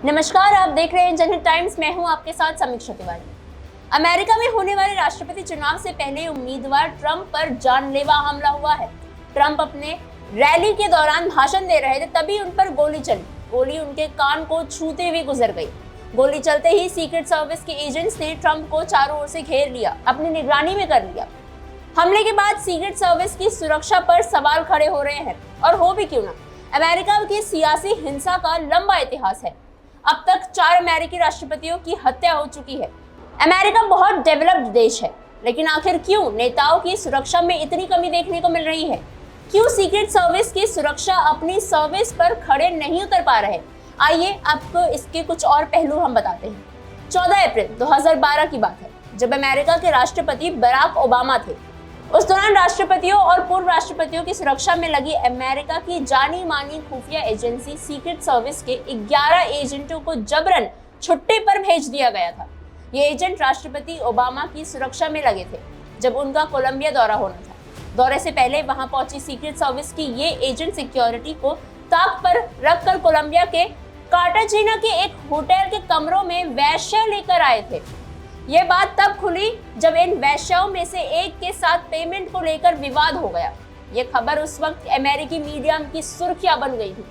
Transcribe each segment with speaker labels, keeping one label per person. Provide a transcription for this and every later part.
Speaker 1: नमस्कार, आप देख रहे हैं जनहित टाइम्स। मैं हूं आपके साथ समीक्षा तिवारी। अमेरिका में होने वाले राष्ट्रपति चुनाव से पहले उम्मीदवार ट्रंप पर जानलेवा हमला हुआ है। ट्रंप अपने रैली के दौरान भाषण दे रहे थे, तभी उन पर गोली चली। गोली उनके कान को छूते हुए गुजर गई। गोली चलते ही सीक्रेट सर्विस के एजेंट्स ने ट्रंप को चारों ओर से घेर लिया, अपनी निगरानी में कर लिया। हमले के बाद सीक्रेट सर्विस की सुरक्षा पर सवाल खड़े हो रहे हैं, और हो भी क्यों ना। अमेरिका की सियासी हिंसा का लंबा इतिहास है। अब तक 4 अमेरिकी राष्ट्रपतियों की हत्या हो चुकी है। अमेरिका बहुत डेवलप्ड देश है, लेकिन आखिर क्यों नेताओं की सुरक्षा में इतनी कमी देखने को मिल रही है? क्यों सीक्रेट सर्विस की सुरक्षा अपनी सर्विस पर खड़े नहीं उतर पा रहे? आइए आपको इसके कुछ और पहलू हम बताते हैं। 14 अप्रैल 2012 की बात है, जब अमेरिका के राष्ट्रपति बराक ओबामा थे। उस दौरान राष्ट्रपतियों और पूर्व राष्ट्रपतियों की सुरक्षा में लगी अमेरिका की जानी मानी खुफिया एजेंसी सीक्रेट सर्विस के 11 एजेंटों को जबरन छुट्टी पर भेज दिया गया था। ये एजेंट राष्ट्रपति ओबामा की सुरक्षा में लगे थे जब उनका कोलंबिया दौरा होना था। दौरे से पहले वहां पहुंची सीक्रेट सर्विस की ये एजेंट सिक्योरिटी को ताक पर रखकर कोलंबिया के कार्टाजेना के एक होटल के कमरों में वैश्या लेकर आए थे। ये बात तब खुली जब इन वैश्याओं में से एक के साथ पेमेंट को लेकर विवाद हो गया। ये खबर उस वक्त अमेरिकी मीडिया की सुर्खियां बन गई थी।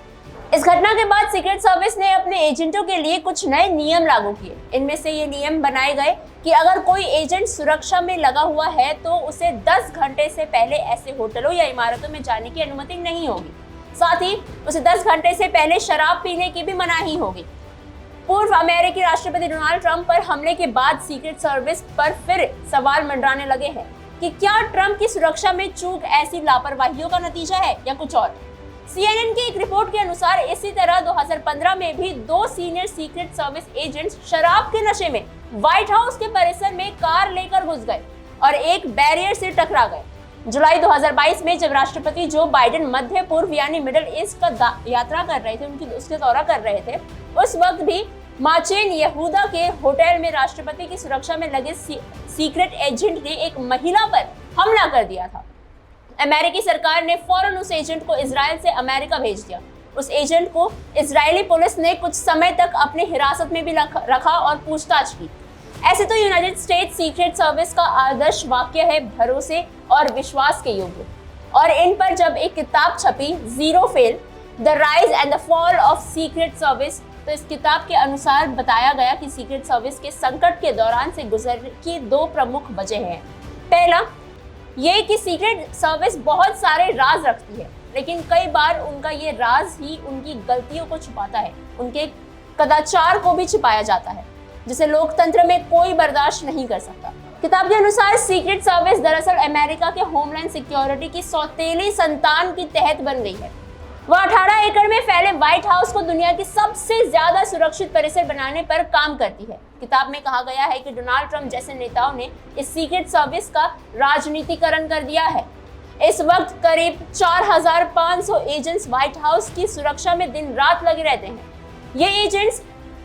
Speaker 1: इस घटना के बाद सीक्रेट सर्विस ने अपने एजेंटों के लिए कुछ नए नियम लागू किए। इनमें से ये नियम बनाए गए कि अगर कोई एजेंट सुरक्षा में लगा हुआ है तो उसे 10 घंटे से पहले ऐसे होटलों या इमारतों में जाने की अनुमति नहीं होगी। साथ ही उसे 10 घंटे से पहले शराब पीने की भी मनाही होगी। पूर्व अमेरिकी राष्ट्रपति डोनाल्ड ट्रंप पर हमले के बाद सीक्रेट सर्विस पर फिर सवाल मंडराने लगे हैं कि क्या ट्रंप की सुरक्षा में चूक ऐसी लापरवाहियों का नतीजा है या कुछ और। CNN की एक रिपोर्ट के अनुसार इसी तरह 2015 में भी 2 सीनियर सीक्रेट सर्विस एजेंट्स शराब के नशे में व्हाइट हाउस के परिसर में कार लेकर घुस गए और एक बैरियर से टकरा गए। जुलाई 2022 में जब राष्ट्रपति जो बाइडेन मध्य पूर्व यानी मिडिल ईस्ट का यात्रा कर रहे थे, उसके दौरा कर रहे थे, उस वक्त भी माचेन यहूदा के होटल में राष्ट्रपति की सुरक्षा में लगे सीक्रेट एजेंट ने एक महिला पर हमला कर दिया था। अमेरिकी सरकार ने फौरन उस एजेंट को इजराइल से अमेरिका भेज दिया। उस एजेंट को इजरायली पुलिस ने कुछ समय तक अपने हिरासत में भी रखा और पूछताछ की। ऐसे तो यूनाइटेड स्टेट्स सीक्रेट सर्विस का आदर्श वाक्य है भरोसे और विश्वास के योग्य। और इन पर जब एक किताब छपी, zero fail, the rise and the fall of secret service, तो इस किताब के अनुसार बताया गया कि सीक्रेट सर्विस के संकट के दौरान से गुजरने की 2 प्रमुख वजह हैं। पहला ये कि सीक्रेट सर्विस बहुत सारे राज रखती है, लेकिन कई बार उनका ये राज ही उनकी गलतियों को छुपाता है, उनके कदाचार को भी छिपाया जाता है, जिसे लोकतंत्र में कोई बर्दाश्त नहीं कर सकता। किताब के अनुसार सीक्रेट सर्विस दरअसल अमेरिका के होमलैंड सिक्योरिटी की सौतेली संतान की तहत बन गई है। वह 18 एकड़ में फैले व्हाइट हाउस को दुनिया की सबसे ज्यादा सुरक्षित परिसर बनाने पर काम करती है। किताब में कहा गया है कि डोनाल्ड ट्रंप जैसे नेताओं ने इस सीक्रेट सर्विस का राजनीतिकरण कर दिया है। इस वक्त करीब 4500 एजेंट्स व्हाइट हाउस की सुरक्षा में दिन रात लगे रहते हैं। ये एजेंट्स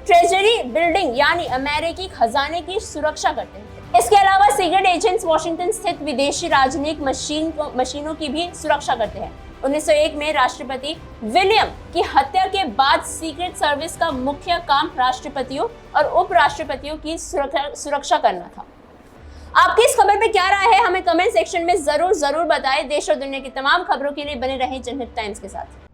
Speaker 1: ट्रेजरी बिल्डिंग यानी अमेरिकी खजाने की सुरक्षा करते हैं। इसके अलावा सीक्रेट एजेंट्स वॉशिंगटन स्थित विदेशी राजनयिक मशीनों की भी सुरक्षा करते हैं। 1901 में राष्ट्रपति विलियम की हत्या के बाद सीक्रेट सर्विस का मुख्य काम राष्ट्रपतियों और उपराष्ट्रपतियों की सुरक्षा करना था। आपकी इस खबर पे क्या राय है, हमें कमेंट सेक्शन में जरूर बताएं। देश और दुनिया की तमाम खबरों के लिए बने रहें जनहित टाइम्स के साथ।